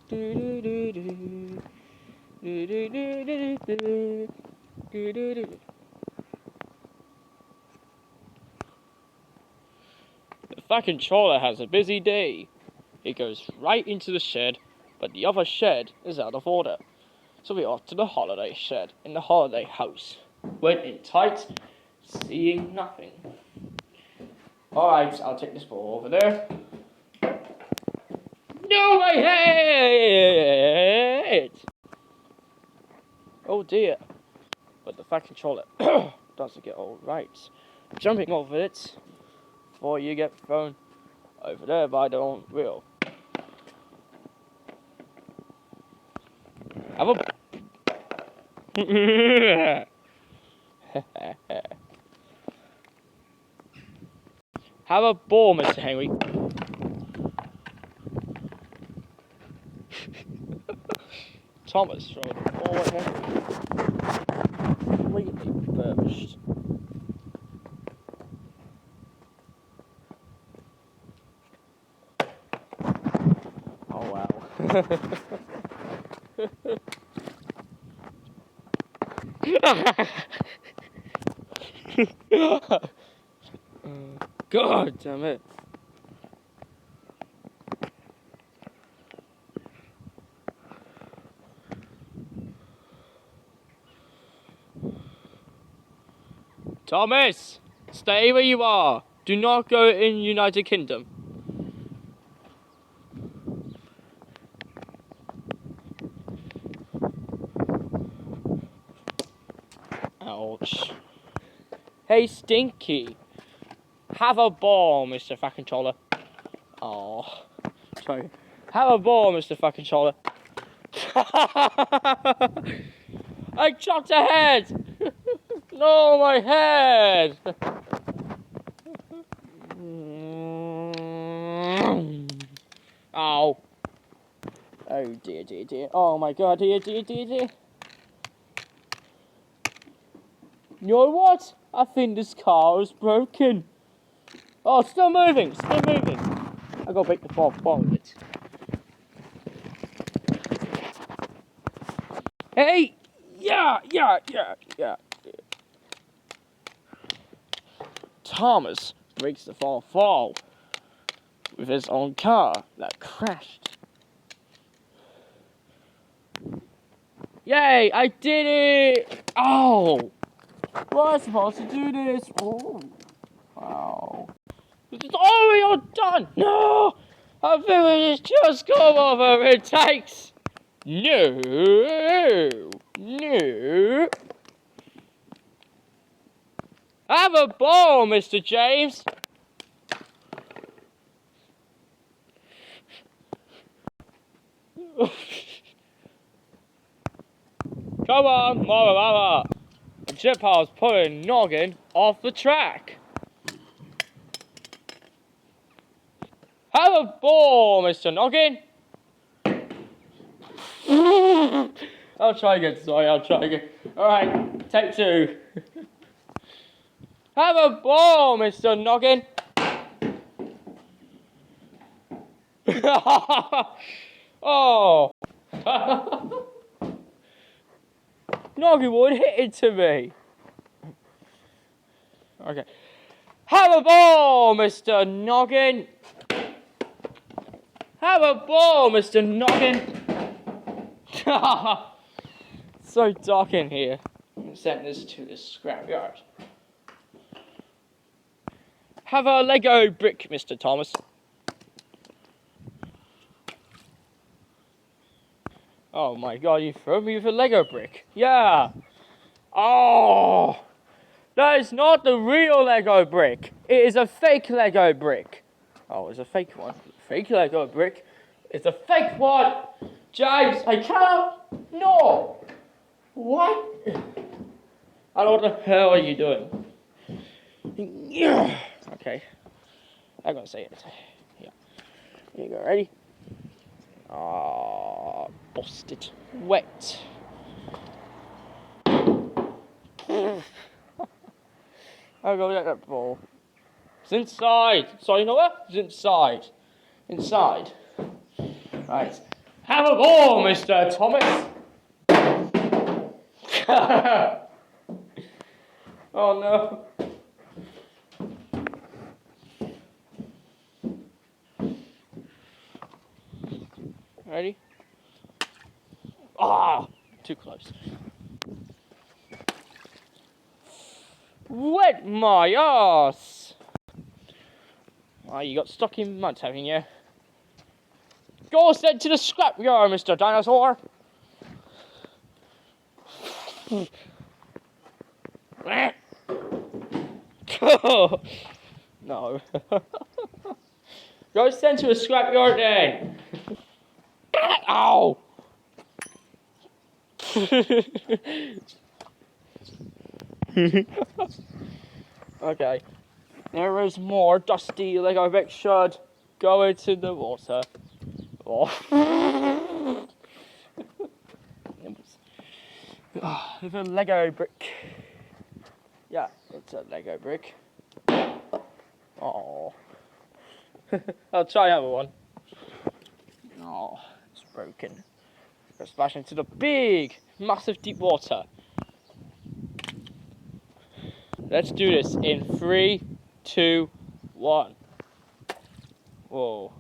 The fat controller has a busy day. He goes right into the shed, but the other shed is out of order. So we're off to the holiday shed in the holiday house. Went in tight, seeing nothing. Alright, I'll take this ball over there. No, my head! Oh dear. But the fat controller doesn't get all right. Jumping over it before you get thrown over there by the own wheel. Have a have a ball, Mr. Henry. Thomas throw the ball at Henry. Completely burst. Oh wow. God damn it. Thomas, stay where you are. Do not go in United Kingdom. Ouch. Hey, Stinky. Have a ball, Mr. Fat Controller. Oh, sorry. Have a ball, Mr. Fat Controller. I chopped a head. No, my head. Ow. Oh dear, dear, dear. Oh my god, dear, dear, dear, dear. You know what? I think this car is broken. Oh, still moving, still moving. I gotta break the fourth ball of it. Hey! Yeah. Thomas breaks the fourth fall with his own car that crashed. Yay! I did it! Oh! Well, I'm supposed to do this. Oh, wow. Oh, you're done! No! I think we just come over it takes. No! Have a ball, Mr. James! Come on, Mama! The chip house pulling Noggin off the track. Have a ball, Mr. Noggin! I'll try again, sorry, I'll try again. Alright, take two. Have a ball, Mr. Noggin! Oh! Noggin would hit it to me. Okay. Have a ball, Mr. Noggin! Have a ball, Mr. Noggin! So dark in here. I'm sending this to the scrapyard. Have a Lego brick, Mr. Thomas. Oh my god, you threw me with a Lego brick. Yeah. Oh, that is not the real Lego brick. It is a fake Lego brick. Oh, it's a fake one. Fake Lego brick It's a fake one! James, I can't! No! What? I don't know what the hell are you doing? Okay. I'm gonna say it. Yeah. Here you go, ready? Ah, busted. Wet. I'll go get that ball. It's inside. So you know what? It's inside. Inside. Right. Have a ball, Mr. Thomas. Oh no. Ready? Ah, too close. Wet my ass. Ah, you got stuck in mud, haven't you? Go sent to the scrapyard, Mr. Dinosaur. No. Go sent to a scrapyard then. Ow. Okay. There is more dusty Lego bricks should go into the water. Oh. It's a Lego brick. Yeah, it's a Lego brick. Oh. I'll try another one. Oh, it's broken. Go splash into the big, massive deep water. Let's do this in 3, 2, 1. Whoa.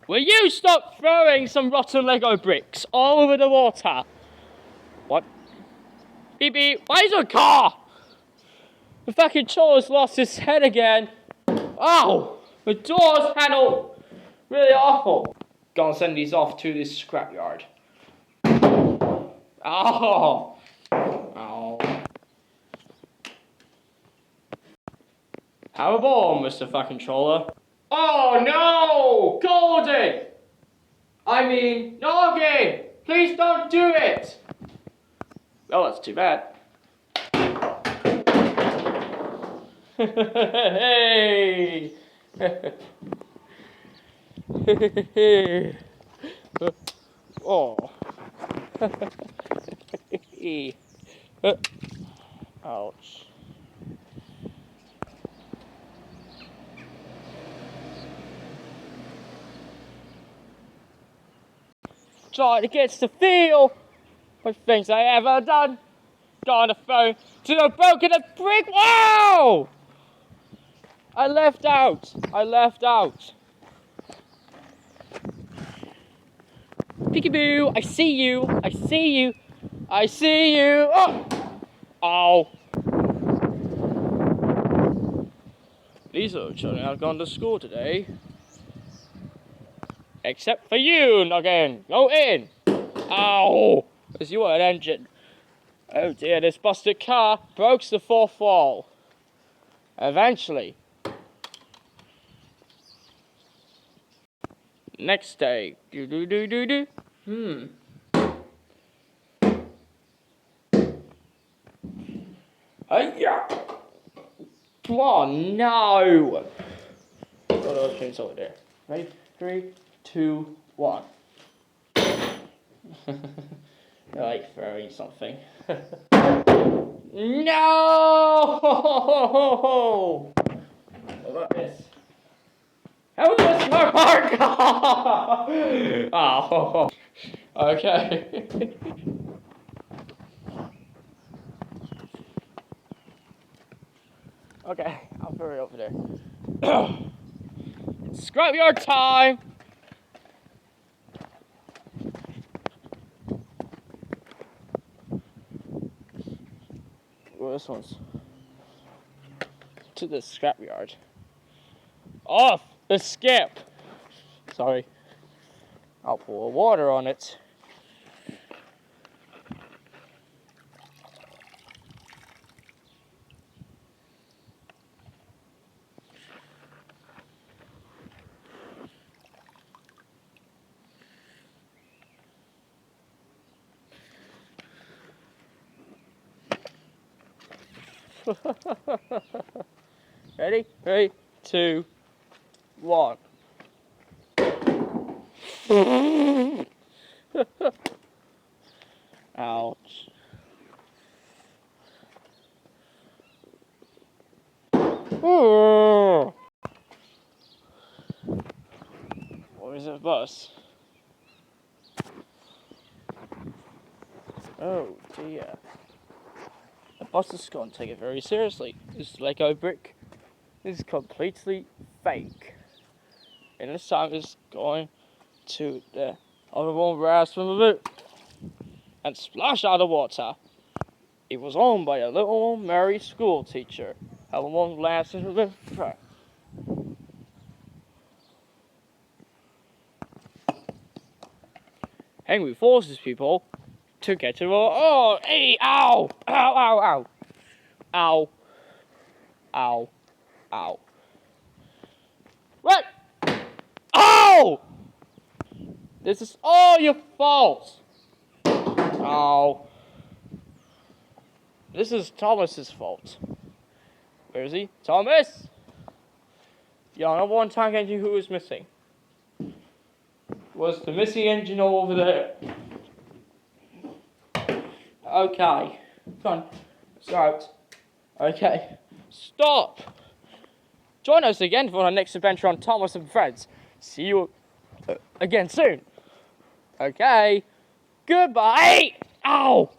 Will you stop throwing some rotten Lego bricks all over the water? What? Beep beep, why is there a car? The fucking chores lost his head again. Ow! The door's handle. Really awful. Gonna send these off to this scrapyard. Oh! Oh. Have a ball, Mr. fucking Troller. Oh no! Golden! I mean, Noggin! Please don't do it! Oh, that's too bad. Hey! Oh. Ouch. Trying to get to feel what things I ever done. Got on the phone to the broken brick. Wow! I left out. Peekaboo, I see you. Oh! Ow. These little children have gone to school today. Except for you, Noggin. Go in. Ow. Because you are an engine. Oh dear, this busted car broke the fourth wall. Eventually. Next day. Do. Hiya! Oh no! Oh, those chains over there. Ready? 3, 2, 1. I like throwing something. No! What about this? How was this my park? Oh. Okay. Okay, I'll throw it over there. Scrapyard time! Well, this one's to the scrapyard. Off the skip! Sorry. I'll pour water on it. Ready? 3, 2, 1. Ouch. Or is it a bus? Oh dear. The bus is going to take it very seriously. This Lego brick is completely fake. And this time it's going to the other one where I swim a bit and splash out of water. It was owned by a little Mary school teacher. Have one last in the Henry forces people to get to the oh, hey, ow, ow, ow, ow, ow, ow, ow. What? Ow! This is all your fault. Ow. This is Thomas's fault. Where is he? Thomas! Yeah, number one tank engine who is missing. Was the missing engine over there? Okay. Come on. Start. Okay. Stop! Join us again for our next adventure on Thomas and Friends. See you again soon. Okay. Goodbye! Ow!